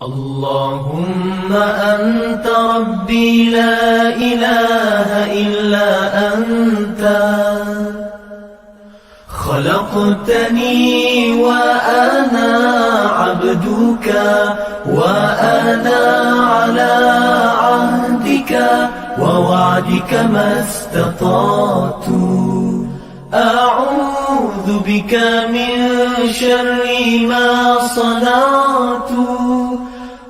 اللهم أنت ربي لا إله إلا أنت خلقتني وأنا عبدك وأنا على عهدك ووعدك ما استطعت أعوذ بك من شر ما صنعت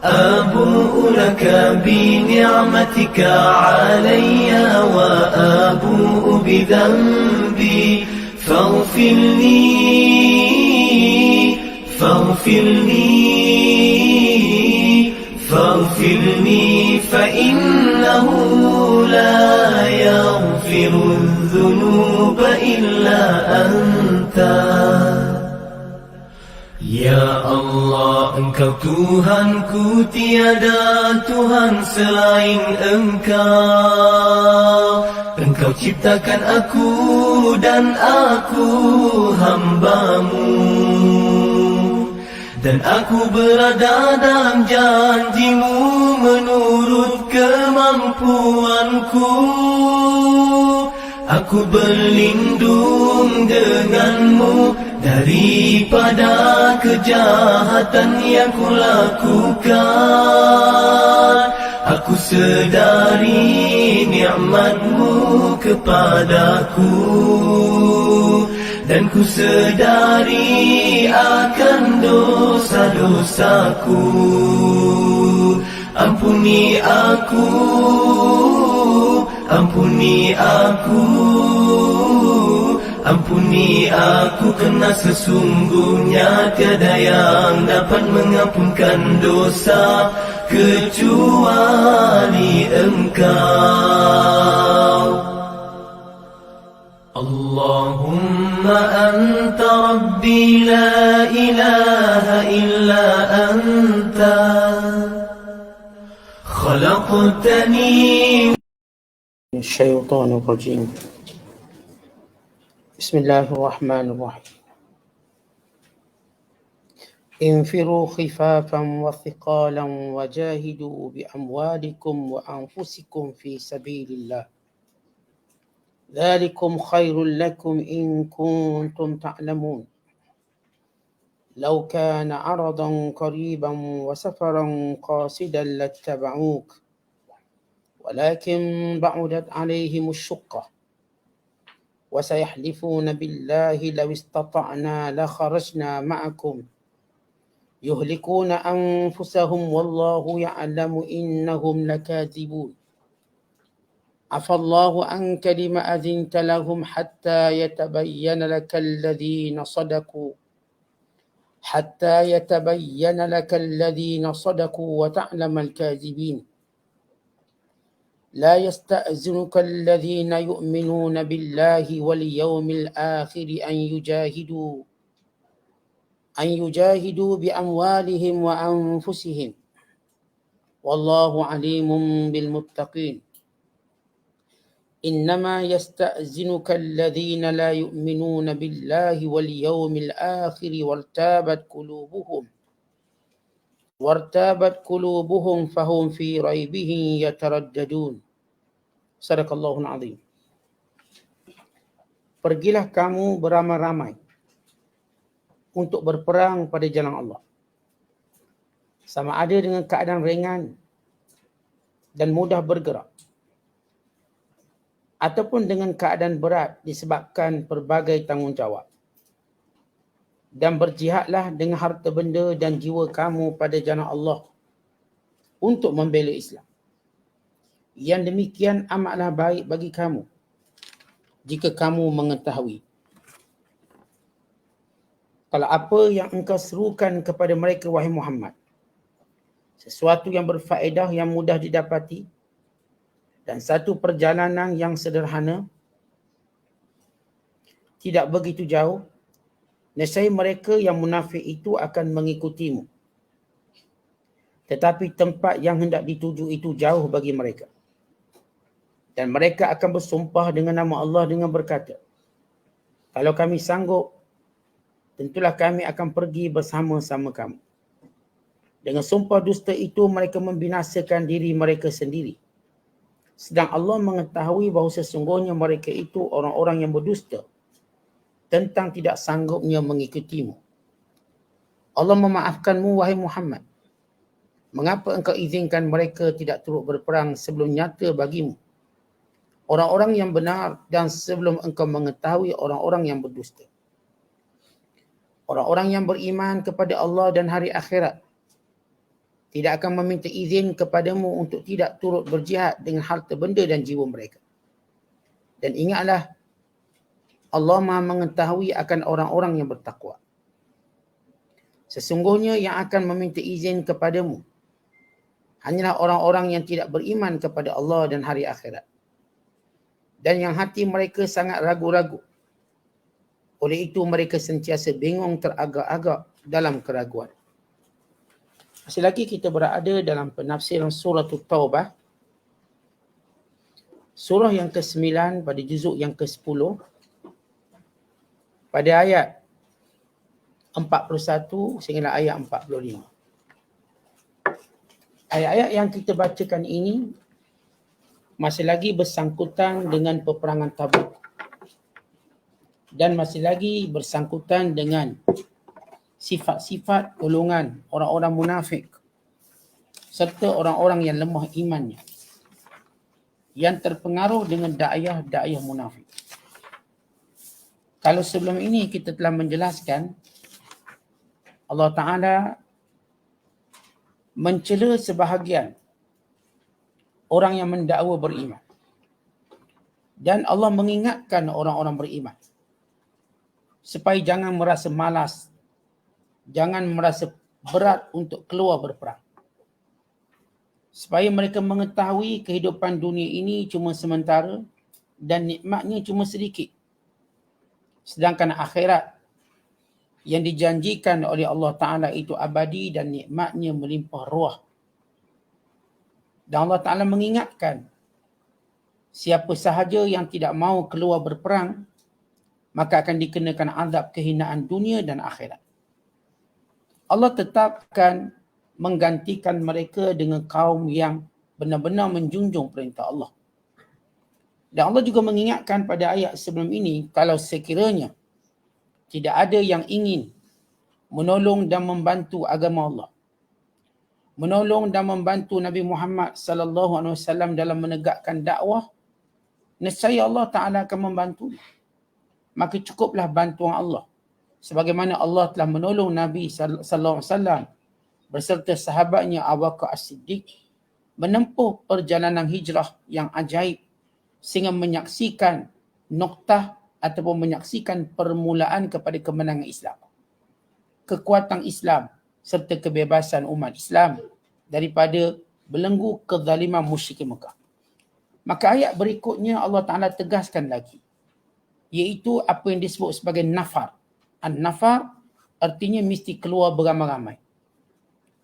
أبوء لك بنعمتك علي وأبوء بذنبي فاغفر لي فإنه لا يغفر الذنوب إلا أنت. Ya Allah, Engkau Tuhanku, tiada Tuhan selain Engkau. Engkau ciptakan aku dan aku hamba-Mu, dan aku berada dalam janji-Mu menurut kemampuanku. Aku berlindung denganmu daripada kejahatan yang kulakukan. Aku sedari nikmat-Mu kepadaku, dan ku sedari akan dosa-dosaku. Ampuni aku, ampuni aku, ampuni aku, kerana sesungguhnya tiada yang dapat mengampunkan dosa kecuali Engkau. Allahumma anta rabbi la ilaha illa anta khalaqtani. الشيطان الرجيم. بسم الله الرحمن الرحيم. انفروا خفافا وثقالا وجاهدوا بأموالكم وأنفسكم في سبيل الله، ذلكم خير لكم إن كنتم تعلمون. لو كان عرضا قريبا وسفرا قاصدا لاتبعوك، ولكن بعدت عليهم الشقة، وسيحلفون بالله لو استطعنا لخرجنا معكم يهلكون أنفسهم والله يعلم إنهم لكاذبون. عفى الله عنك لما أذنت لهم حتى يتبين لك الذين صدقوا وتعلم الكاذبين. لا يستأذنك الذين يؤمنون بالله واليوم الآخر أن يجاهدوا بأموالهم وأنفسهم، والله عليم بالمتقين. إنما يستأذنك الذين لا يؤمنون بالله واليوم الآخر وارتابت قلوبهم فهم في ريبهم يترددون. Sadaqallahul azim. Pergilah kamu beramai-ramai untuk berperang pada jalan Allah, sama ada dengan keadaan ringan dan mudah bergerak, ataupun dengan keadaan berat disebabkan pelbagai tanggungjawab. Dan berjihadlah dengan harta benda dan jiwa kamu pada jalan Allah untuk membela Islam. Yang demikian amatlah baik bagi kamu jika kamu mengetahui. Kalau apa yang engkau serukan kepada mereka, wahai Muhammad, sesuatu yang berfaedah, yang mudah didapati, dan satu perjalanan yang sederhana, tidak begitu jauh, nescaya mereka yang munafik itu akan mengikutimu. Tetapi tempat yang hendak dituju itu jauh bagi mereka. Dan mereka akan bersumpah dengan nama Allah dengan berkata, kalau kami sanggup, tentulah kami akan pergi bersama-sama kamu. Dengan sumpah dusta itu mereka membinasakan diri mereka sendiri. Sedang Allah mengetahui bahawa sesungguhnya mereka itu orang-orang yang berdusta tentang tidak sanggupnya mengikutimu. Allah memaafkanmu wahai Muhammad. Mengapa engkau izinkan mereka tidak turut berperang sebelum nyata bagimu orang-orang yang benar dan sebelum engkau mengetahui orang-orang yang berdusta? Orang-orang yang beriman kepada Allah dan hari akhirat tidak akan meminta izin kepadamu untuk tidak turut berjihad dengan harta benda dan jiwa mereka. Dan ingatlah, Allah Maha mengetahui akan orang-orang yang bertakwa. Sesungguhnya yang akan meminta izin kepadamu hanyalah orang-orang yang tidak beriman kepada Allah dan hari akhirat, dan yang hati mereka sangat ragu-ragu. Oleh itu mereka sentiasa bingung, teragak-agak dalam keraguan. Masih lagi kita berada dalam penafsiran surah Taubah, surah yang ke-9 pada juzuk yang ke-10, pada ayat 41 sehingga ayat 45. Ayat-ayat yang kita bacakan ini masih lagi bersangkutan dengan peperangan Tabuk dan masih lagi bersangkutan dengan sifat-sifat golongan orang-orang munafik serta orang-orang yang lemah imannya yang terpengaruh dengan dakwah munafik. Kalau sebelum ini kita telah menjelaskan Allah Ta'ala mencela sebahagian orang yang mendakwa beriman, dan Allah mengingatkan orang-orang beriman supaya jangan merasa malas, jangan merasa berat untuk keluar berperang. Supaya mereka mengetahui kehidupan dunia ini cuma sementara dan nikmatnya cuma sedikit. Sedangkan akhirat yang dijanjikan oleh Allah Ta'ala itu abadi dan nikmatnya melimpah ruah. Dan Allah Ta'ala mengingatkan, siapa sahaja yang tidak mau keluar berperang, maka akan dikenakan azab kehinaan dunia dan akhirat. Allah tetap akan menggantikan mereka dengan kaum yang benar-benar menjunjung perintah Allah. Dan Allah juga mengingatkan pada ayat sebelum ini, kalau sekiranya tidak ada yang ingin menolong dan membantu agama Allah, menolong dan membantu Nabi Muhammad sallallahu alaihi wasallam dalam menegakkan dakwah, nescaya Allah Ta'ala akan membantu. Maka cukuplah bantuan Allah. Sebagaimana Allah telah menolong Nabi sallallahu alaihi wasallam berserta sahabatnya Abu Bakar As-Siddiq menempuh perjalanan hijrah yang ajaib sehingga menyaksikan noktah ataupun menyaksikan permulaan kepada kemenangan Islam, kekuatan Islam serta kebebasan umat Islam daripada belenggu kezaliman musyrikin Mekah. Maka ayat berikutnya Allah Ta'ala tegaskan lagi, iaitu apa yang disebut sebagai nafar. An-nafar artinya mesti keluar beramai-ramai.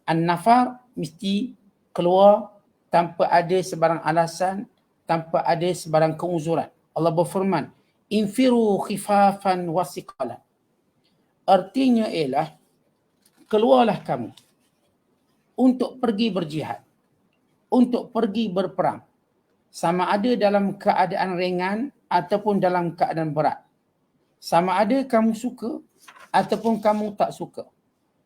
An-nafar mesti keluar tanpa ada sebarang alasan, tanpa ada sebarang keuzuran. Allah berfirman, infiru khifafan wasiqalan. Artinya ialah, keluarlah kamu untuk pergi berjihad, untuk pergi berperang, sama ada dalam keadaan ringan ataupun dalam keadaan berat. Sama ada kamu suka ataupun kamu tak suka.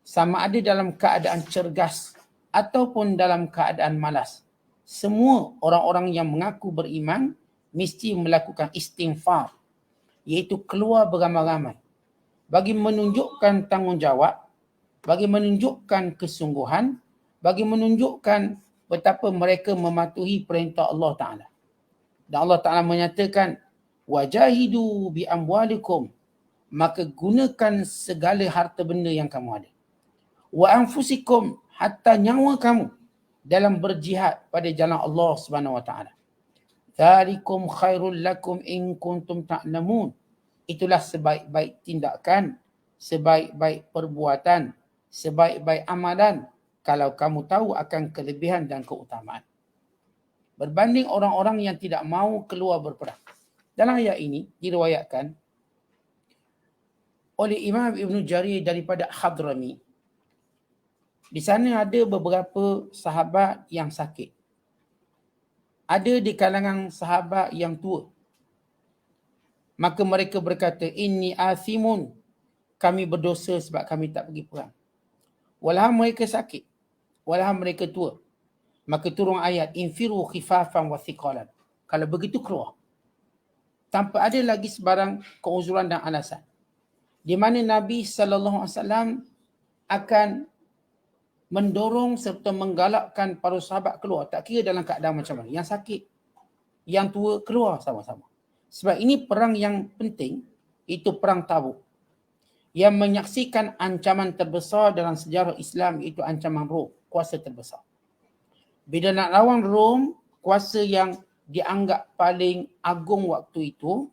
Sama ada dalam keadaan cergas ataupun dalam keadaan malas. Semua orang-orang yang mengaku beriman mesti melakukan istighfar, iaitu keluar beramai-ramai bagi menunjukkan tanggungjawab, bagi menunjukkan kesungguhan, bagi menunjukkan betapa mereka mematuhi perintah Allah Ta'ala. Dan Allah Ta'ala menyatakan, wajahidu bi amwalikum, maka gunakan segala harta benda yang kamu ada. Wa anfusikum, hatta nyawa kamu dalam berjihad pada jalan Allah Subhanahu wa Ta'ala. Dzalikum khairul lakum in kuntum ta'lamun. Itulah sebaik-baik tindakan, sebaik-baik perbuatan, sebaik-baik amalan kalau kamu tahu akan kelebihan dan keutamaan. Berbanding orang-orang yang tidak mau keluar berperang. Dalam ayat ini diriwayatkan oleh Imam Ibn Jarir daripada Hadrami, Di sana ada beberapa sahabat yang sakit. Ada di kalangan sahabat yang tua. Maka mereka berkata, inni athimun, kami berdosa sebab kami tak pergi perang. Walaupun mereka sakit, walaupun mereka tua. Maka turun ayat, infiru khifafan wa thiqalan. Kalau begitu keluar. Tanpa ada lagi sebarang keuzuran dan alasan. Di mana Nabi SAW akan mendorong serta menggalakkan para sahabat keluar. Tak kira dalam keadaan macam mana. Yang sakit, yang tua, keluar sama-sama. Sebab ini perang yang penting, itu perang Tabuk. Yang menyaksikan ancaman terbesar dalam sejarah Islam, iaitu ancaman Rom, kuasa terbesar. Bila nak lawan Rom, kuasa yang dianggap paling agung waktu itu,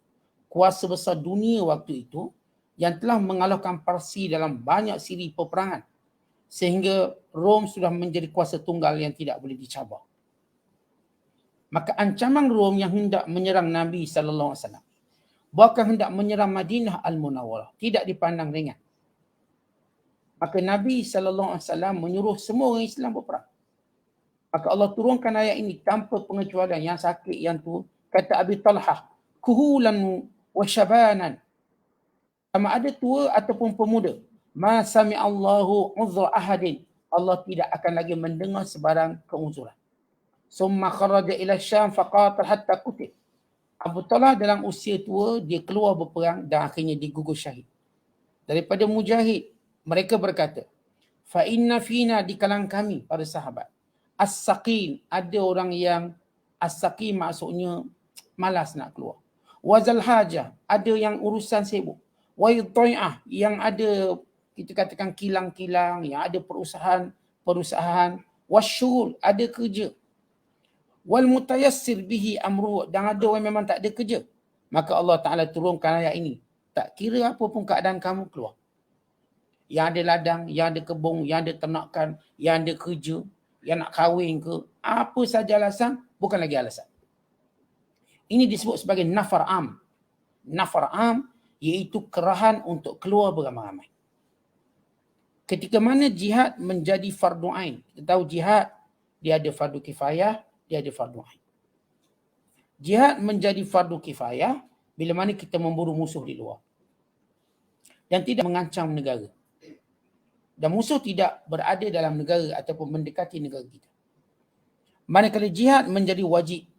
kuasa besar dunia waktu itu, yang telah mengalahkan Parsi dalam banyak siri peperangan. Sehingga Rom sudah menjadi kuasa tunggal yang tidak boleh dicabar. Maka ancaman Rom yang hendak menyerang Nabi SAW, bahkan hendak menyerang Madinah Al-Munawwarah, tidak dipandang ringan. Maka Nabi SAW menyuruh semua orang Islam berperang. Maka Allah turunkan ayat ini tanpa pengecualian, yang sakit, yang tu. Kata Abi Talhah, kuhulan wa syabanan. Sama ada tua ataupun pemuda. Ma sami'allahu uzra ahadin. Allah tidak akan lagi mendengar sebarang keuzuran. Summa kharaja ila Syam faqatal hatta kutib. Abu Talhah dalam usia tua, dia keluar berperang dan akhirnya digugur syahid. Daripada Mujahid, mereka berkata, fa inna fina, di kalangan kami, para sahabat, as-saqim, ada orang yang as-saqim maksudnya malas nak keluar. Wazal hajah, ada yang urusan sibuk. Wa yudai'ah, yang ada kita katakan kilang-kilang, yang ada perusahaan. Wasyul, ada kerja. Wal mutayassir bihi amru, dan ada orang memang tak ada kerja. Maka Allah Ta'ala turunkan ayat ini. Tak kira apa pun keadaan kamu, keluar. Yang ada ladang, yang ada kebun, yang ada ternakan, yang ada kerja, yang nak kahwin ke, apa saja alasan, bukan lagi alasan. Ini disebut sebagai nafar am. Nafar am iaitu kerahan untuk keluar beramai-ramai. Ketika mana jihad menjadi fardu ain. Kita tahu jihad, dia ada fardu kifayah, dia ada fardu ain. Jihad menjadi fardu kifayah bila mana kita memburu musuh di luar dan tidak mengancam negara. Dan musuh tidak berada dalam negara ataupun mendekati negara kita. Manakala jihad menjadi wajib.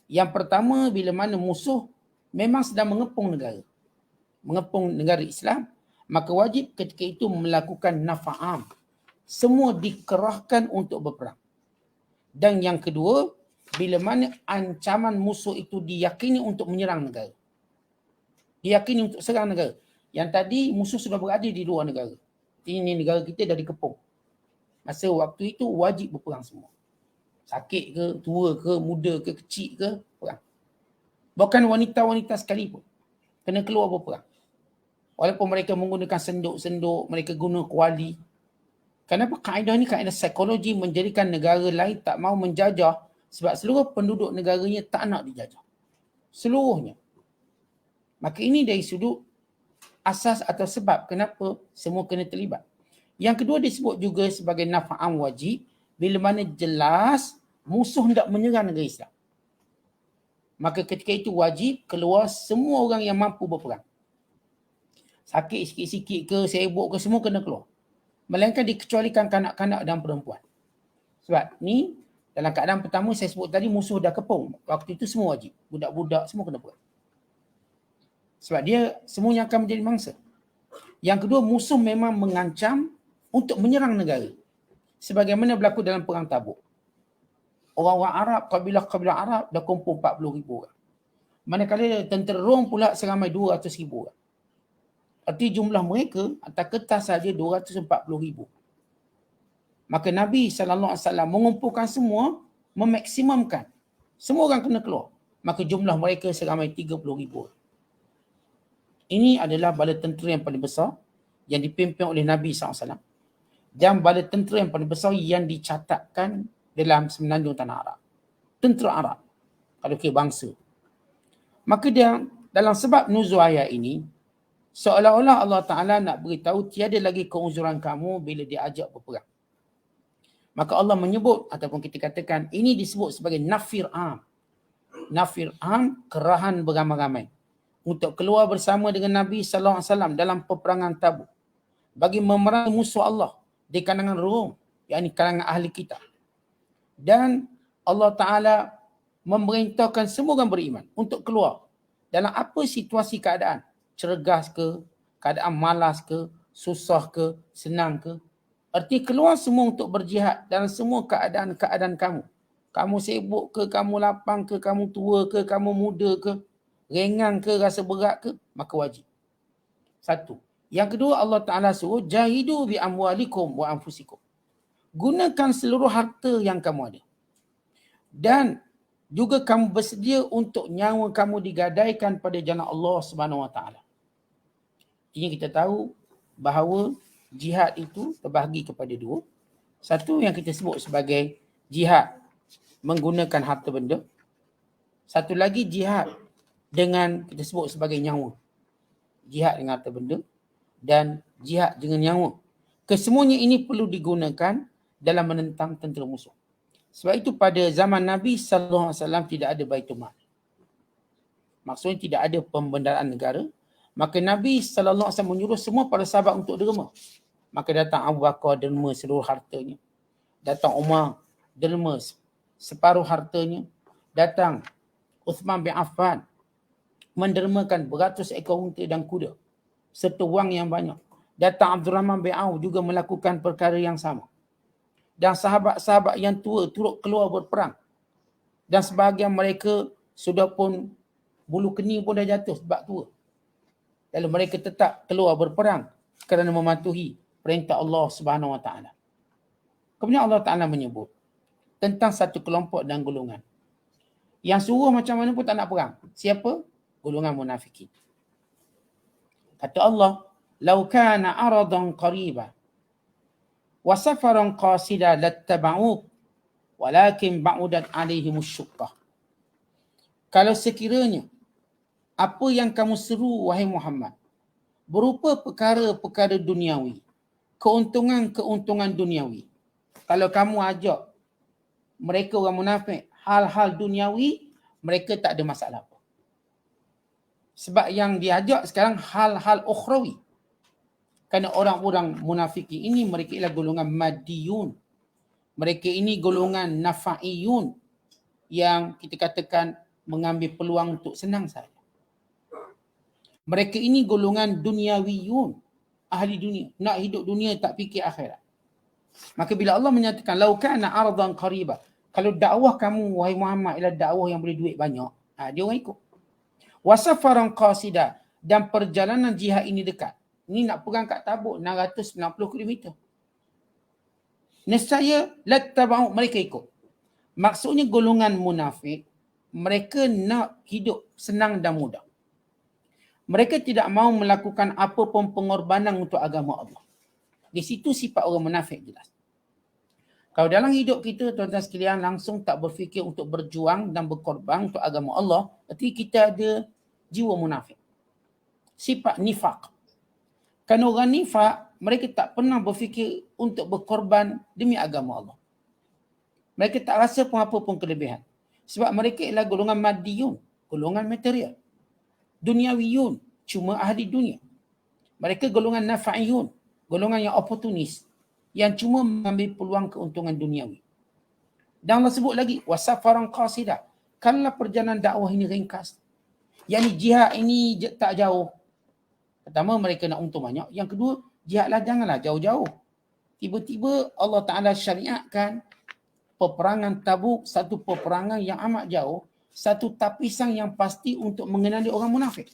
Yang pertama, bila mana musuh memang sedang mengepung negara Islam, maka wajib ketika itu melakukan nafa'am. Semua dikerahkan untuk berperang. Dan yang kedua, bila mana ancaman musuh itu diyakini untuk menyerang negara. Diyakini untuk serang negara. Yang tadi musuh sudah berada di luar negara. Ini negara kita dah dikepung. Masa waktu itu wajib berperang semua. Sakit ke, tua ke, muda ke, kecil ke, perang. Bahkan wanita-wanita sekalipun kena keluar berperang. Walaupun mereka menggunakan senduk-senduk, mereka guna kuali. Kenapa kaedah ni kaedah psikologi menjadikan negara lain tak mau menjajah sebab seluruh penduduk negaranya tak nak dijajah. Seluruhnya. Maka ini dari sudut asas atau sebab kenapa semua kena terlibat. Yang kedua disebut juga sebagai nafa'am wajib bila mana jelas musuh hendak menyerang negara Islam. Maka ketika itu wajib keluar semua orang yang mampu berperang. Sakit sikit-sikit ke, sibuk ke, semua kena keluar. Melainkan dikecualikan kanak-kanak dan perempuan. Sebab ni dalam keadaan pertama saya sebut tadi musuh dah kepung. Waktu itu semua wajib. Budak-budak semua kena perang. Sebab dia semuanya akan menjadi mangsa. Yang kedua, musuh memang mengancam untuk menyerang negara. Sebagaimana berlaku dalam perang Tabuk. Orang-orang Arab, kabilah-kabilah Arab dah kumpul 40,000 orang. Manakala tentera Rom pula seramai 200,000 orang. Arti jumlah mereka atas kertas saja 240,000. Maka Nabi SAW mengumpulkan semua, memaksimumkan. Semua orang kena keluar. Maka jumlah mereka seramai 30,000 orang. Ini adalah bala tentera yang paling besar yang dipimpin oleh Nabi SAW. Dan bala tentera yang paling besar yang dicatatkan dalam semenanjung tanah Arab. Tentera Arab. Kalau kira bangsa. Maka dia dalam sebab nuzul ayat ini, seolah-olah Allah Ta'ala nak beritahu tiada lagi keuzuran kamu bila diajak berperang. Maka Allah menyebut ataupun kita katakan ini disebut sebagai nafir am. Nafir am, kerahan beramai-ramai untuk keluar bersama dengan Nabi sallallahu alaihi wasallam dalam peperangan Tabuk bagi memerangi musuh Allah di kalangan Rom, yakni kalangan ahli kitab. Dan Allah Taala memerintahkan semua orang beriman untuk keluar dalam apa situasi keadaan, cergas ke, keadaan malas ke, susah ke, senang ke. Arti keluar semua untuk berjihad dalam semua keadaan-keadaan kamu. Kamu sibuk ke, kamu lapang ke, kamu tua ke, kamu muda ke, ringan ke, rasa berat ke, maka wajib. Satu. Yang kedua, Allah Ta'ala suruh jahidu bi amwalikum wa anfusikum. Gunakan seluruh harta yang kamu ada. Dan juga kamu bersedia untuk nyawa kamu digadaikan pada jalan Allah Subhanahu Wa Ta'ala. Ini kita tahu bahawa jihad itu terbahagi kepada dua. Satu yang kita sebut sebagai jihad menggunakan harta benda. Satu lagi jihad dengan kita sebut sebagai nyawa. Jihad dengan harta benda dan jihad dengan nyawa. Kesemuanya ini perlu digunakan dalam menentang tentera musuh. Sebab itu pada zaman Nabi sallallahu alaihi wasallam tidak ada Baitul Mal. Maksudnya tidak ada pembendaraan negara. Maka Nabi sallallahu alaihi wasallam menyuruh semua para sahabat untuk derma. Maka datang Abu Bakar derma seluruh hartanya. Datang Umar derma separuh hartanya. Datang Uthman bin Affan mendermakan beratus ekor unta dan kuda serta wang yang banyak. Datang Abdul Rahman bin Auf juga melakukan perkara yang sama. Dan sahabat-sahabat yang tua turut keluar berperang. Dan sebahagian mereka sudah pun bulu keni pun dah jatuh sebab tua. Lalu mereka tetap keluar berperang kerana mematuhi perintah Allah Subhanahu Wa Taala. Kemudian Allah Taala menyebut tentang satu kelompok dan golongan yang suruh macam mana pun tak nak perang. Siapa? Golongan munafikin. Kata Allah, "Lau kana aradan qariba wa safaran qasida lattaba'uk walakin ba'udat 'alaihimus syuqqah." Kalau sekiranya apa yang kamu seru wahai Muhammad berupa perkara-perkara duniawi, keuntungan-keuntungan duniawi. Kalau kamu ajak mereka orang munafik hal-hal duniawi, mereka tak ada masalah apa. Sebab yang diajak sekarang hal-hal ukhrawi. Kerana orang-orang munafikin ini mereka ialah golongan madiyun. Mereka ini golongan nafa'iyun yang kita katakan mengambil peluang untuk senang saja. Mereka ini golongan duniawiyun, ahli dunia, nak hidup dunia tak fikir akhirat. Maka bila Allah menyatakan lau kana ardan qariba, kalau dakwah kamu wahai Muhammad ialah dakwah yang boleh duit banyak, dia orang ikut. Wasafaran qasida, dan perjalanan jihad ini dekat. Ini nak perang kat Tabuk 690 km. Nescaya lattaba'u, mereka ikut. Maksudnya golongan munafik, mereka nak hidup senang dan mudah. Mereka tidak mahu melakukan apa pun pengorbanan untuk agama Allah. Di situ sifat orang munafik jelas. Kalau dalam hidup kita, tuan-tuan sekalian, langsung tak berfikir untuk berjuang dan berkorban untuk agama Allah, berarti kita ada jiwa munafik. Sifat nifaq. Kerana orang nifaq, mereka tak pernah berfikir untuk berkorban demi agama Allah. Mereka tak rasa pun apa pun kelebihan. Sebab mereka ialah golongan madiyun, golongan material. Duniawiyun, cuma ahli dunia. Mereka golongan nafa'iyun, golongan yang oportunis, yang cuma mengambil peluang keuntungan duniawi. Dan Allah sebut lagi, wasafaran qasidah. Kalau perjalanan dakwah ini ringkas, yang ni jihad ini tak jauh. Pertama, mereka nak untung banyak. Yang kedua, jihadlah janganlah jauh-jauh. Tiba-tiba Allah Ta'ala syariatkan peperangan Tabuk, satu peperangan yang amat jauh, satu tapisan yang pasti untuk mengenali orang munafik.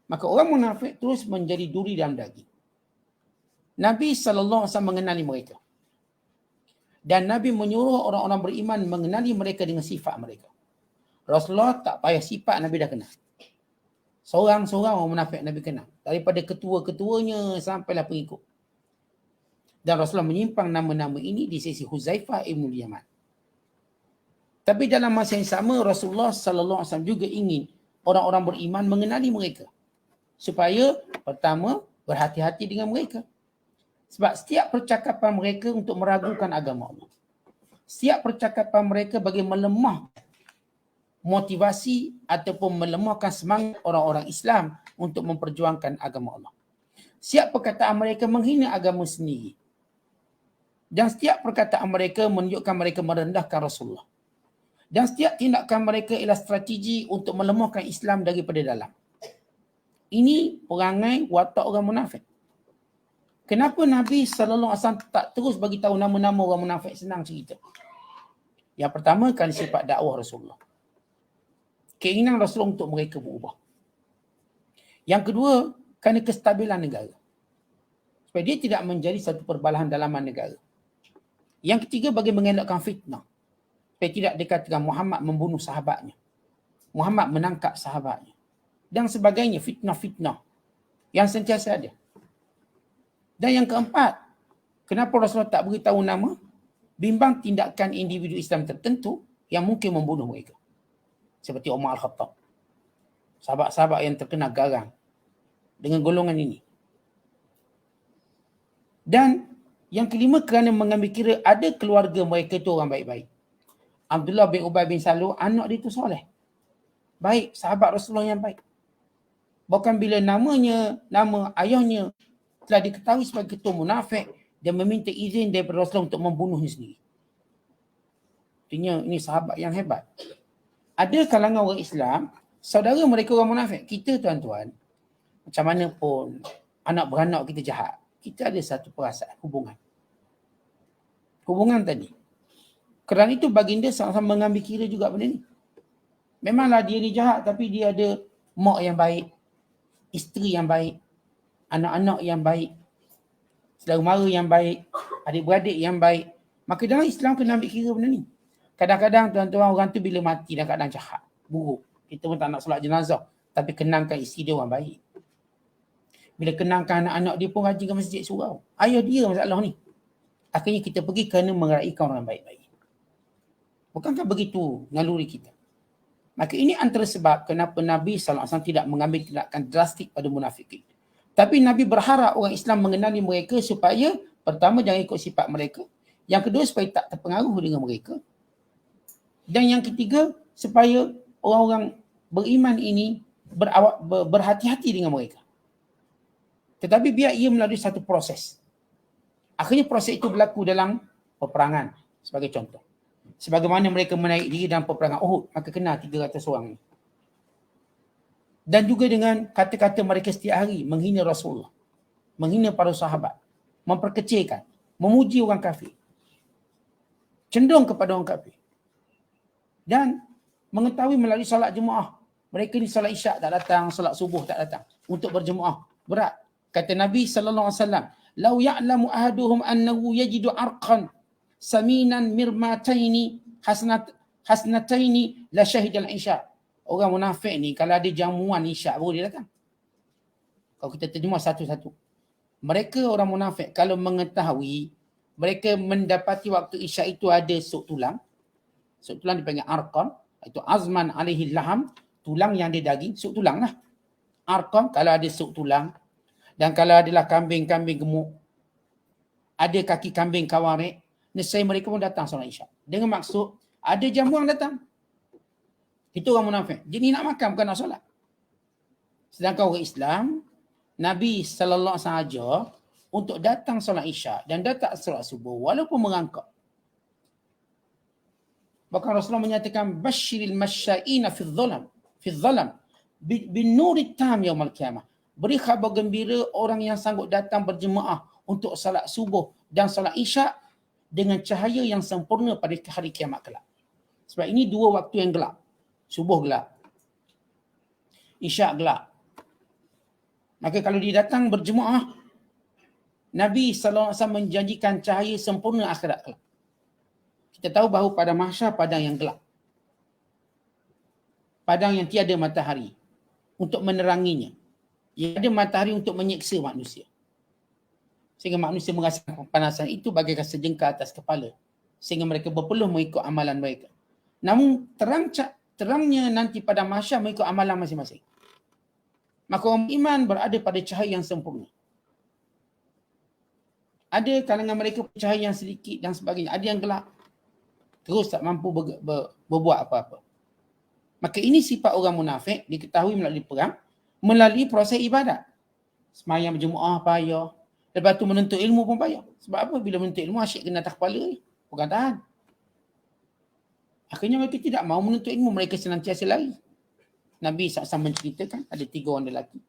Maka orang munafik terus menjadi duri dalam daging. Nabi SAW mengenali mereka. Dan Nabi menyuruh orang-orang beriman mengenali mereka dengan sifat mereka. Rasulullah tak payah sifat, Nabi dah kenal. Seorang-seorang orang munafik Nabi kenal. Daripada ketua-ketuanya sampailah pengikut. Dan Rasulullah menyimpang nama-nama ini di sisi Huzaifah Ibn Yaman. Tapi dalam masa yang sama, Rasulullah SAW juga ingin orang-orang beriman mengenali mereka. Supaya pertama, berhati-hati dengan mereka. Sebab setiap percakapan mereka untuk meragukan agama Allah. Setiap percakapan mereka bagi melemah motivasi ataupun melemahkan semangat orang-orang Islam untuk memperjuangkan agama Allah. Setiap perkataan mereka menghina agama sendiri. Dan setiap perkataan mereka menunjukkan mereka merendahkan Rasulullah. Dan setiap tindakan mereka ialah strategi untuk melemahkan Islam daripada dalam. Ini perangai watak orang munafik. Kenapa Nabi SAW tak terus bagi tahu nama-nama orang munafik? Senang cerita. Yang pertama, kerana sifat dakwah Rasulullah. Keinginan Rasulullah untuk mereka berubah. Yang kedua, kerana kestabilan negara. Supaya dia tidak menjadi satu perbalahan dalaman negara. Yang ketiga, bagi mengelakkan fitnah. Supaya tidak dikatakan Muhammad membunuh sahabatnya. Muhammad menangkap sahabatnya. Dan sebagainya, fitnah-fitnah yang sentiasa ada. Dan yang keempat, kenapa Rasulullah tak beritahu nama? Bimbang tindakan individu Islam tertentu yang mungkin membunuh mereka. Seperti Umar Al-Khattab. Sahabat-sahabat yang terkena garang dengan golongan ini. Dan yang kelima, kerana mengambil kira ada keluarga mereka tu orang baik-baik. Abdullah bin Ubay bin Salul, anak dia tu soleh. Baik, sahabat Rasulullah yang baik. Bahkan bila nama ayahnya telah diketahui sebagai ketua munafik, dia meminta izin daripada Rasulullah untuk membunuhnya sendiri. Artinya ini sahabat yang hebat. Ada kalangan orang Islam, saudara mereka orang munafik. Kita tuan-tuan, macam mana pun anak beranak kita jahat, kita ada satu perasaan hubungan. Hubungan tadi. Kerana itu baginda sama-sama mengambil kira juga benda ni. Memanglah dia ni jahat, tapi dia ada mak yang baik, isteri yang baik, anak-anak yang baik, saudara mara yang baik, adik-beradik yang baik. Maka dalam Islam kena ambil kira benda ni. Kadang-kadang tuan-tuan orang tu bila mati dalam keadaan jahat, buruk. Kita pun tak nak solat jenazah. Tapi kenangkan isteri dia orang baik. Bila kenangkan anak-anak dia pun rajin ke masjid surau. Ayah dia masalah ni. Akhirnya kita pergi kerana meraihkan orang baik-baik. Bukankah begitu naluri kita? Maka ini antara sebab kenapa Nabi SAW tidak mengambil tindakan drastik pada munafikin. Tapi Nabi berharap orang Islam mengenali mereka supaya pertama jangan ikut sifat mereka. Yang kedua supaya tak terpengaruh dengan mereka. Dan yang ketiga supaya orang-orang beriman ini berhati-hati dengan mereka. Tetapi biar ia melalui satu proses. Akhirnya proses itu berlaku dalam peperangan sebagai contoh. Sebagaimana mereka menaik diri dalam peperangan Uhud, maka kena 300 orang. Dan juga dengan kata-kata mereka setiap hari menghina Rasulullah, menghina para sahabat, memperkecilkan, memuji orang kafir, cenderung kepada orang kafir. Dan mengetahui melalui salat jemaah, mereka ni salat isyak tak datang, salat subuh tak datang untuk berjemaah. Berat. Kata Nabi SAW, "Lau ya'lamu ahaduhum annahu yajidu arqan saminan mirmataini hasnataini la syahidal isya." Orang munafik ni kalau ada jamuan isyak baru dia datang. Kalau kita terjemah satu-satu. Mereka orang munafik kalau mengetahui mereka mendapati waktu isyak itu ada sup tulang. Sup tulang dipanggil arqam. Itu azman alaihi laham. Tulang yang ada daging. Sup tulang lah. Arqam kalau ada sup tulang. Dan kalau adalah kambing-kambing gemuk. Ada kaki kambing kawarik. Nescaya mereka pun datang solat isyak. Dengan maksud ada jamuan datang. Itu orang munafik. Jadi nak makan bukan nak solat. Sedangkan orang Islam, Nabi SAW sahaja untuk datang solat isyak dan datang solat subuh walaupun merangkak. Bahkan Rasulullah menyatakan basyiril masya'ina fi dhalam bin nuri tam yaumil qiyamah. Beri khabar gembira orang yang sanggup datang berjemaah untuk solat subuh dan solat isyak dengan cahaya yang sempurna pada hari kiamat kelak. Sebab ini dua waktu yang gelap. Subuh gelap, isyak gelap. Maka kalau dia datang berjemaah, Nabi SAW menjanjikan cahaya sempurna akhirat kelak. Kita tahu bahawa pada mahsyar padang yang gelap. Padang yang tiada matahari untuk meneranginya. Yang ada matahari untuk menyeksa manusia. Sehingga manusia merasakan kepanasan itu bagaikan sejengkal atas kepala. Sehingga mereka berpeluh mengikut amalan mereka. Namun terangnya nanti pada mahsyar mengikut amalan masing-masing. Maka orang iman berada pada cahaya yang sempurna. Ada kalangan mereka cahaya yang sedikit dan sebagainya. Ada yang gelap. Terus tak mampu berbuat apa-apa. Maka ini sifat orang munafik diketahui melalui perang, melalui proses ibadat. Semayang berjemaah payah. Lepas tu menuntut ilmu pun payah. Sebab apa? Bila menuntut ilmu asyik kena atas kepala ni. Bukan tahan. Akhirnya mereka tidak mahu menuntut ilmu. Mereka senantiasa lari. Nabi SAW menceritakan ada 3 orang lelaki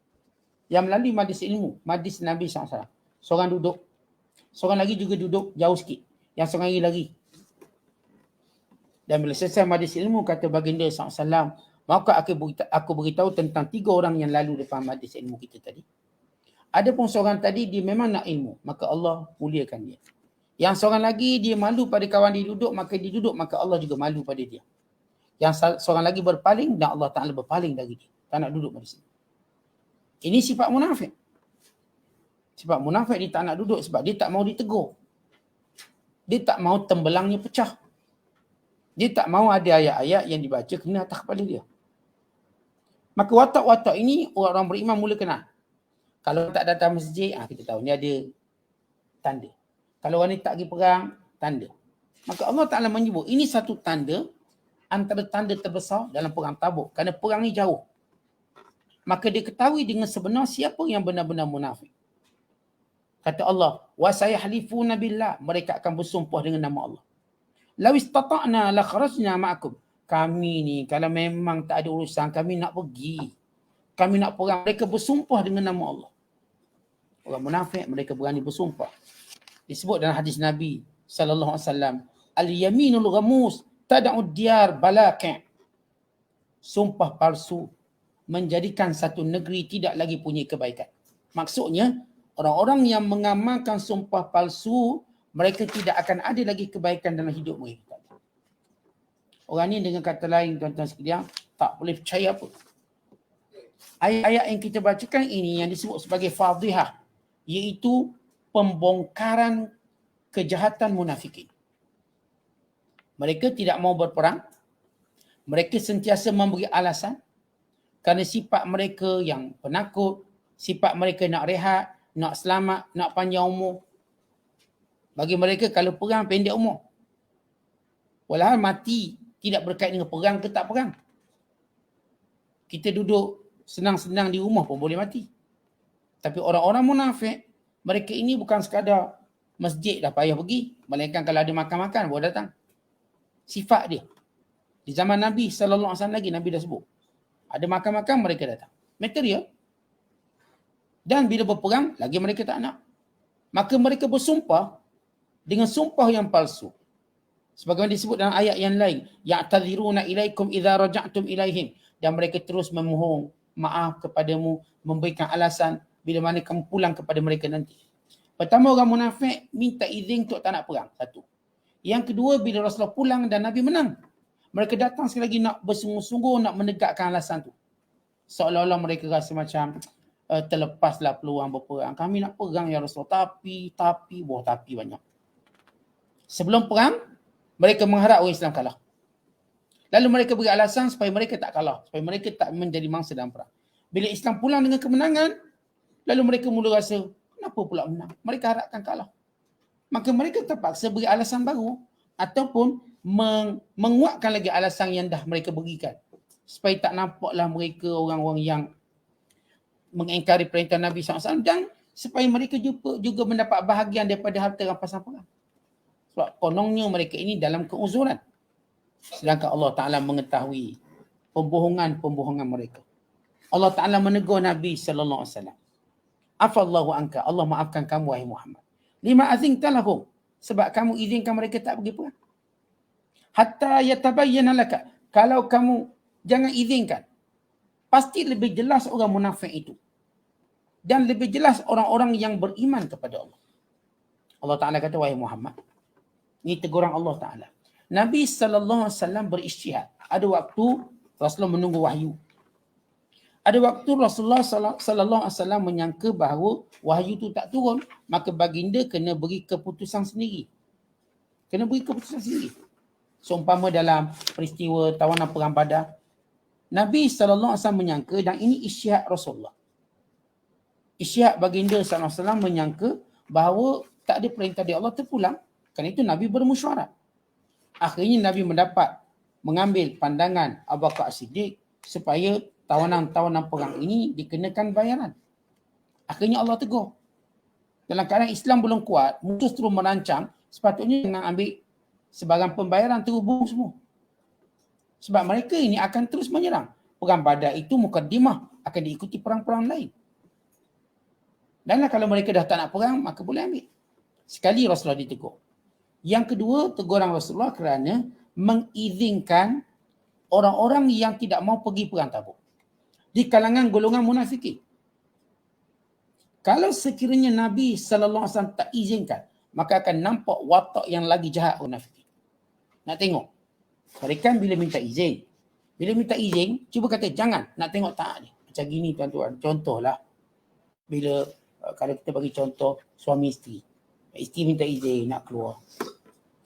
yang melalui majlis ilmu. Majlis Nabi SAW. Seorang duduk. Seorang lagi juga duduk jauh sikit. Yang seorang lagi. Dan bila selesai majlis ilmu, kata baginda SAW, maka aku beritahu tentang 3 orang yang lalu depan majlis ilmu kita tadi. Ada pun seorang tadi, dia memang nak ilmu. Maka Allah muliakan dia. Yang seorang lagi, dia malu pada kawan dia duduk, maka dia duduk, maka Allah juga malu pada dia. Yang seorang lagi berpaling, dan Allah Ta'ala berpaling dari dia. Tak nak duduk pada sini. Ini sifat munafik. Sifat munafik dia tak nak duduk sebab dia tak mahu ditegur. Dia tak mahu tembelangnya pecah. Dia tak mahu ada ayat-ayat yang dibaca kena atas kepala dia. Maka watak-watak ini orang beriman mula kenal. Kalau tak datang masjid, kita tahu ni ada tanda. Kalau orang ni tak pergi perang, tanda. Maka Allah Ta'ala menyebut ini satu tanda antara tanda terbesar dalam perang Tabuk. Kerana perang ni jauh. Maka dia ketahui dengan sebenar siapa yang benar-benar munafik. Kata Allah, wa sayahlifuna billah, mereka akan bersumpah dengan nama Allah. Law istata'na la kharajna ma'akum. Kami ni kalau memang tak ada urusan, kami nak pergi. Kami nak perang. Mereka bersumpah dengan nama Allah. Orang munafik mereka berani bersumpah. Disebut dalam hadis Nabi sallallahu alaihi wasallam, al-yaminul ghamus tad'ud diyar balaqi'. Sumpah palsu menjadikan satu negeri tidak lagi punya kebaikan. Maksudnya orang-orang yang mengamalkan sumpah palsu, mereka tidak akan ada lagi kebaikan dalam hidup mereka. Orang ni dengan kata lain, tuan-tuan sekalian, tak boleh percaya pun. Ayat-ayat yang kita bacakan ini yang disebut sebagai fadhihah, iaitu pembongkaran kejahatan munafikin. Mereka tidak mau berperang. Mereka sentiasa memberi alasan kerana sifat mereka yang penakut, sifat mereka nak rehat, nak selamat, nak panjang umur. Bagi mereka kalau perang pendek umur. Walhal mati tidak berkait dengan perang ke tak perang. Kita duduk senang-senang di rumah pun boleh mati. Tapi orang-orang munafik, mereka ini bukan sekadar masjid dah payah pergi. Melainkan kalau ada makan-makan boleh datang. Sifat dia. Di zaman Nabi SAW lagi, Nabi dah sebut. Ada makan-makan mereka datang. Material. Dan bila berperang, lagi mereka tak nak. Maka mereka bersumpah dengan sumpah yang palsu. Sebagaimana disebut dalam ayat yang lain, ya'tadhiruna ilaikum idza raja'tum ilaihim, dan mereka terus memohon maaf kepadamu, memberikan alasan bila mana kamu pulang kepada mereka nanti. Pertama, orang munafik minta izin untuk tak nak perang. Satu. Yang kedua, bila Rasulullah pulang dan Nabi menang, mereka datang sekali lagi nak bersungguh-sungguh nak menegakkan alasan tu. Seolah-olah mereka rasa macam terlepaslah peluang berperang. Kami nak perang ya Rasulullah, tapi banyak. Sebelum perang, mereka mengharap orang Islam kalah. Lalu mereka beri alasan supaya mereka tak kalah, supaya mereka tak menjadi mangsa dalam perang. Bila Islam pulang dengan kemenangan, lalu mereka mula rasa, kenapa pula menang? Mereka harapkan kalah. Maka mereka terpaksa beri alasan baru ataupun menguatkan lagi alasan yang dah mereka berikan. Supaya tak nampaklah mereka orang-orang yang mengingkari perintah Nabi SAW, dan supaya mereka juga mendapat bahagian daripada harta rampasan perang. Sebab konongnya mereka ini dalam keuzuran. Sedangkan Allah Ta'ala mengetahui pembohongan mereka. Allah Ta'ala menegur Nabi SAW. Afallahu anka, Allah maafkan kamu wahai Muhammad. Lima azinta lahum, sebab kamu izinkan mereka tak pergi perang. Hatta yatabayyana laka, kalau kamu jangan izinkan, pasti lebih jelas orang munafik itu. Dan lebih jelas orang-orang yang beriman kepada Allah. Allah Ta'ala kata, wahai Muhammad, ini teguran Allah Ta'ala. Nabi SAW berisytihad. Ada waktu Rasulullah menunggu wahyu. Ada waktu Rasulullah SAW menyangka bahawa wahyu itu tak turun, maka baginda kena beri keputusan sendiri. Seumpama dalam peristiwa tawanan perang Badar, Nabi SAW menyangka, dan ini isytihad Rasulullah. Isytihad baginda SAW menyangka bahawa tak ada perintah dari Allah, terpulang. Kerana itu Nabi bermusyawarah. Akhirnya Nabi mengambil pandangan Abu Bakar As-Siddiq supaya tawanan-tawanan perang ini dikenakan bayaran. Akhirnya Allah tegur. Dalam keadaan Islam belum kuat, musuh terus merancang, sepatutnya nak ambil sebarang pembayaran terus buang semua. Sebab mereka ini akan terus menyerang. Perang Badar itu mukaddimah, akan diikuti perang-perang lain. Dan kalau mereka dah tak nak perang, maka boleh ambil. Sekali Rasulullah ditegur. Yang kedua, teguran Rasulullah kerana mengizinkan orang-orang yang tidak mau pergi perang Tabuk di kalangan golongan munafikin. Kalau sekiranya Nabi SAW tak izinkan, maka akan nampak watak yang lagi jahat munafikin. Nak tengok. Mereka bila minta izin. Bila minta izin, cuba kata jangan. Nak tengok tak ni. Macam gini tuan-tuan. Contohlah. Bila kalau kita bagi contoh suami isteri. Isteri minta izin nak keluar.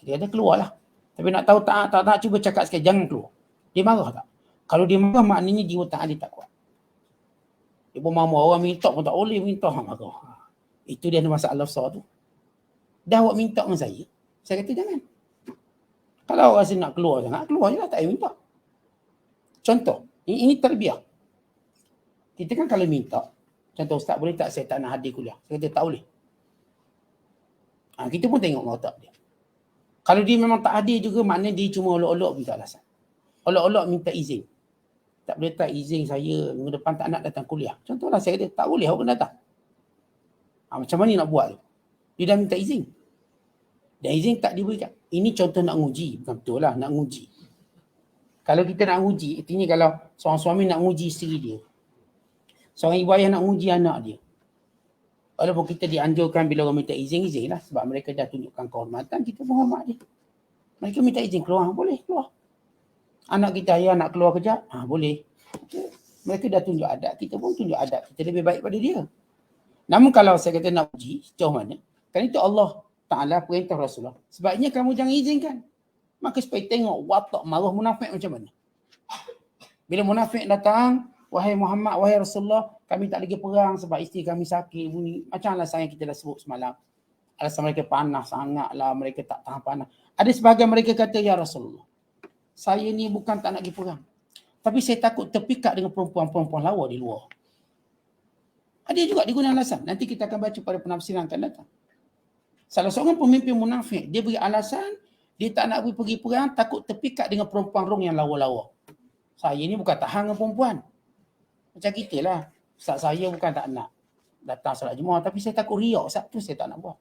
Dia kata keluarlah. Tapi nak tahu tak cuba cakap sikit. Jangan keluar. Dia marah tak? Kalau dia marah maknanya jiwa taat dia tak kuat. Dia pun marah. Orang minta pun tak boleh minta. Marah. Itu dia ada masalah besar tu. Dah awak minta dengan saya kata jangan. Kalau awak rasa nak keluar sangat, keluar je lah. Tak payah minta. Contoh. Ini terbiar. Kita kan kalau minta. Contoh, Ustaz boleh tak saya tak nak hadir kuliah? Saya kata tak boleh. Kita pun tengok otak dia. Kalau dia memang tak hadir juga, maknanya dia cuma olok-olok minta alasan. Olok-olok minta izin. Tak boleh tak izin saya minggu depan tak nak datang kuliah. Contohlah saya kata, tak boleh awak kena datang. Macam mana nak buat tu? Dia dah minta izin. Dan izin tak diberikan. Ini contoh nak nguji. Bukan betul lah, nak nguji. Kalau kita nak nguji, artinya kalau seorang suami nak nguji isteri dia. Seorang ibu ayah nak nguji anak dia. Walaupun kita dianjurkan bila orang minta izin lah. Sebab mereka dah tunjukkan kehormatan, kita menghormat dia. Mereka minta izin keluar, boleh keluar. Anak kita, ayah nak keluar kejap, boleh. Okay. Mereka dah tunjuk adab, kita pun tunjuk adab. Kita lebih baik pada dia. Namun kalau saya kata nak uji, sejauh mana? Kerana itu Allah Ta'ala perintah Rasulullah. Sebabnya kamu jangan izinkan. Maka supaya tengok watak marah munafik macam mana. Bila munafik datang, wahai Muhammad, wahai Rasulullah, kami tak lagi perang sebab isteri kami sakit. Bunyi. Macam alasan yang kita dah sebut semalam. Alasan mereka panas sangatlah, mereka tak tahan panas. Ada sebahagian mereka kata, ya Rasulullah, saya ni bukan tak nak pergi perang. Tapi saya takut terpikat dengan perempuan-perempuan lawa di luar. Ada juga digunakan alasan. Nanti kita akan baca pada penafsiran akan datang. Salah seorang pemimpin munafik, dia beri alasan, dia tak nak pergi perang, takut terpikat dengan perempuan rong yang lawa-lawa. Saya ni bukan tahan dengan perempuan. Macam kita lah. Ustaz saya bukan tak nak datang solat Jumaat, tapi saya takut riak. Ustaz tu saya tak nak buat.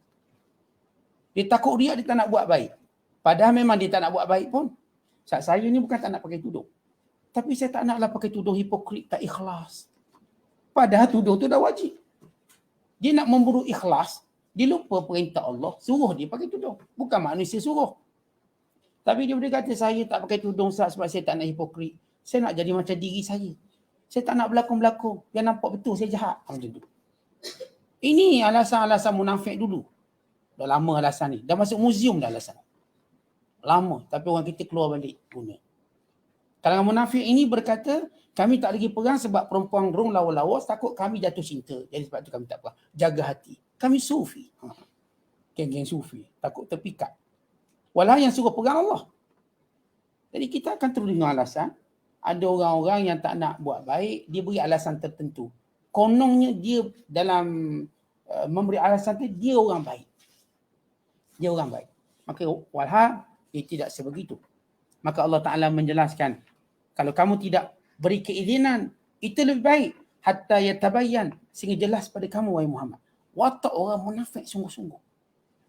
Dia takut riak, dia tak nak buat baik. Padahal memang dia tak nak buat baik pun. Ustaz saya ni bukan tak nak pakai tudung. Tapi saya tak naklah pakai tudung hipokrit, tak ikhlas. Padahal tudung tu dah wajib. Dia nak memburu ikhlas, dia lupa perintah Allah, suruh dia pakai tudung. Bukan manusia suruh. Tapi dia boleh kata, saya tak pakai tudung Ustaz sebab saya tak nak hipokrit. Saya nak jadi macam diri saya. Saya tak nak berlakon-berlakon. Yang nampak betul saya jahat. Macam tu. Ini alasan-alasan munafik dulu. Dah lama alasan ni. Dah masuk muzium dah alasan. Lama. Tapi orang kita keluar balik guna. Kalangan munafik ini berkata, kami tak lagi perang sebab perempuan rong lawa-lawa, takut kami jatuh cinta. Jadi sebab tu kami tak perang. Jaga hati. Kami sufi. Geng-geng sufi. Takut terpikat. Walau yang suruh perang Allah. Jadi kita akan terus dengar alasan. Ada orang-orang yang tak nak buat baik, dia beri alasan tertentu. Kononnya dia dalam memberi alasan tu, dia orang baik. Dia orang baik. Maka walhal, dia tidak sebegitu. Maka Allah Ta'ala menjelaskan, kalau kamu tidak beri keizinan, itu lebih baik. Hatta yatabayyan, sehingga jelas pada kamu, wahai Muhammad. Watak orang munafik sungguh-sungguh.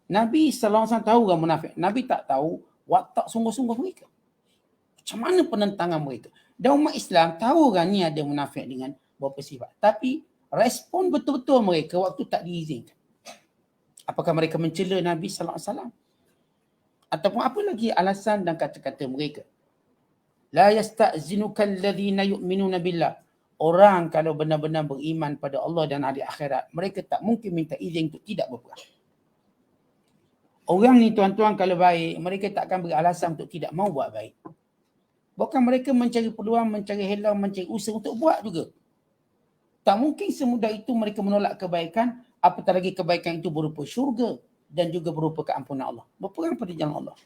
Nabi SAW tahu orang munafik. Nabi tak tahu watak sungguh-sungguh mereka. Macam mana penentangan mereka. Dan umat Islam tahu orang ni ada munafik dengan beberapa sifat. Tapi respon betul-betul mereka waktu tak diizinkan. Apakah mereka mencela Nabi SAW? Ataupun apa lagi alasan dan kata-kata mereka. La yasta'zinuka alladhina yu'minuna billah. Orang kalau benar-benar beriman pada Allah dan hari akhirat, mereka tak mungkin minta izin untuk tidak berperang. Orang ni tuan-tuan kalau baik, mereka tak akan beri alasan untuk tidak mau buat baik. Bahkan mereka mencari peluang, mencari helang, mencari usaha untuk buat juga. Tak mungkin semudah itu mereka menolak kebaikan, apatah lagi kebaikan itu berupa syurga. dan juga berupa keampunan Allah. Berperang pada jalan Allah.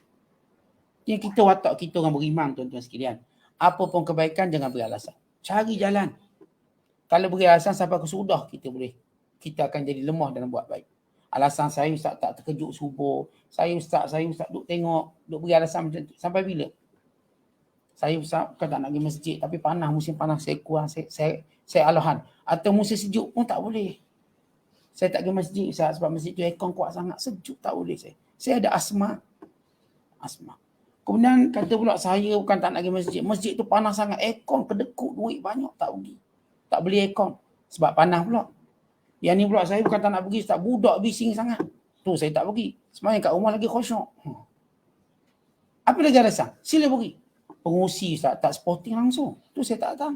Yang kita watak kita orang beriman, tuan-tuan sekalian. Apa pun kebaikan jangan beri alasan. Cari jalan. Kalau beri alasan sampai ke sudah kita akan jadi lemah dalam buat baik. Alasan saya ustaz tak terkejut subuh. Saya ustaz duk tengok, duk beri alasan macam tu. Sampai bila? Saya ustaz bukan tak nak pergi masjid tapi panas, musim panas saya kurang, saya alahan. Atau musim sejuk pun tak boleh. Saya tak pergi masjid ustaz sebab masjid tu aircon kuat sangat, sejuk tak boleh saya. Saya ada asma. Kemudian kata pula saya bukan tak nak pergi masjid. Masjid tu panas sangat, aircon kedekut, duit banyak tak pergi. Tak beli aircon sebab panas pula. Yang ni pula saya bukan tak nak pergi, tak budak bising sangat. Tu saya tak pergi. Sebenarnya kat rumah lagi khusyuk. Apa lagi alasan? Sila pergi. Pengurusi ustaz tak sporting langsung. Tu saya tak datang.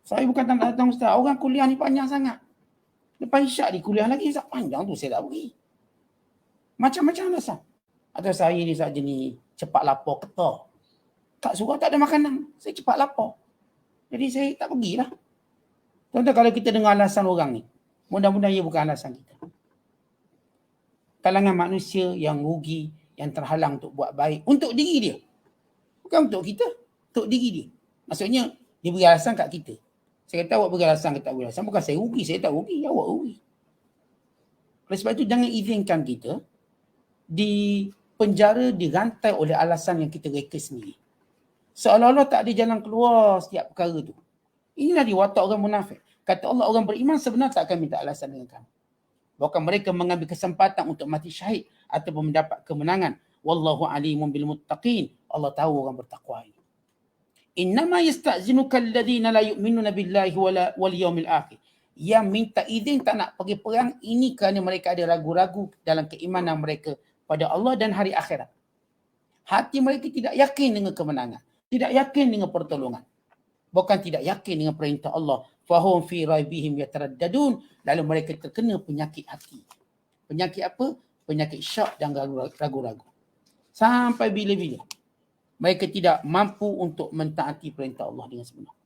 Saya bukan tak nak datang ustaz. Orang kuliah ni panjang sangat. Lepas isyak di kuliah lagi ustaz panjang, tu saya tak pergi. Macam-macam alasan. Atau saya ni ustaz jenis cepat lapar ketar. Kat surau tak ada makanan. Saya cepat lapar. Jadi saya tak pergilah. Tuan-tuan, kalau kita dengar alasan orang ni, mudah-mudahan ia bukan alasan kita. Kalangan manusia yang rugi, yang terhalang untuk buat baik untuk diri dia. Bukan untuk kita, untuk diri dia. Maksudnya, dia beri alasan kat kita. Saya kata awak beri alasan, kita tak beri alasan. Bukan saya rugi, saya tak rugi, awak rugi. Oleh sebab itu, jangan izinkan kita di penjara, dirantai oleh alasan yang kita reka sendiri. Seolah-olah tak ada jalan keluar setiap perkara tu. Inilah watak orang munafik. Kata Allah, orang beriman sebenarnya tak akan minta alasan dengan kamu. Bahkan mereka mengambil kesempatan untuk mati syahid ataupun mendapat kemenangan. Wallahu alimun bil muttaqin. Allah tahu orang bertakwa ini. Innama yasta'zinuka alladhina la yu'minuna billahi wal yawmil akhir. Yang minta izin tak nak pergi perang ini kerana mereka ada ragu-ragu dalam keimanan mereka pada Allah dan hari akhirat. Hati mereka tidak yakin dengan kemenangan, tidak yakin dengan pertolongan. Bukan tidak yakin dengan perintah Allah. Fahum fi raibihim yataraddadun. Lalu mereka terkena penyakit hati. Penyakit apa? Penyakit syak dan ragu-ragu. Sampai bila-bila mereka tidak mampu untuk mentaati perintah Allah dengan sebenar.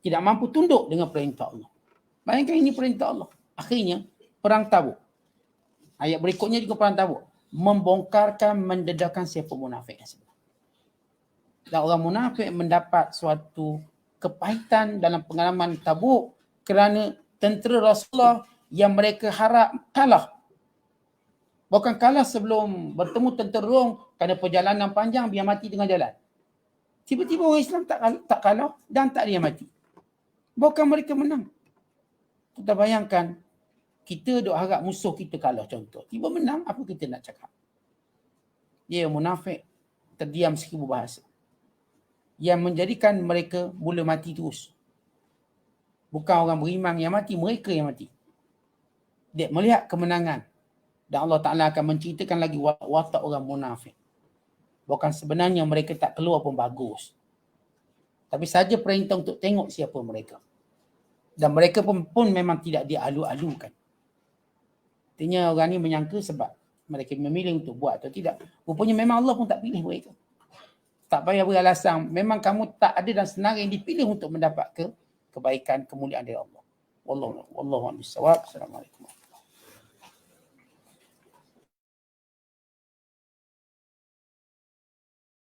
Tidak mampu tunduk dengan perintah Allah. Bayangkan ini perintah Allah. Akhirnya perang Tabuk. Ayat berikutnya juga perang Tabuk. Membongkarkan, mendedahkan siapa munafik yang sebenar. Dan orang munafik mendapat suatu kepahitan dalam pengalaman Tabuk kerana tentera Rasulullah yang mereka harap kalah. Bukan kalah sebelum bertemu tentera Rom kerana perjalanan panjang biar mati tengah jalan. Tiba-tiba orang Islam tak kalah dan tak ada yang mati. Bukan mereka menang. Kita bayangkan kita duk harap musuh kita kalah contoh. Tiba menang, apa kita nak cakap? Dia munafik, terdiam 1000 bahasa. Yang menjadikan mereka mula mati terus. Bukan orang beriman yang mati, mereka yang mati. Dia melihat kemenangan. Dan Allah Ta'ala akan menceritakan lagi watak orang munafik. Bukan sebenarnya mereka tak keluar pun bagus. Tapi saja perintah untuk tengok siapa mereka. Dan mereka pun memang tidak dialu-alukan. Artinya orang ni menyangka sebab mereka memilih untuk buat atau tidak. Rupanya memang Allah pun tak pilih mereka. Tak payah beralasan. Memang kamu tak ada dan senarai yang dipilih untuk mendapat kebaikan, kemuliaan dari Allah. Wallahu a'lam. Assalamualaikum.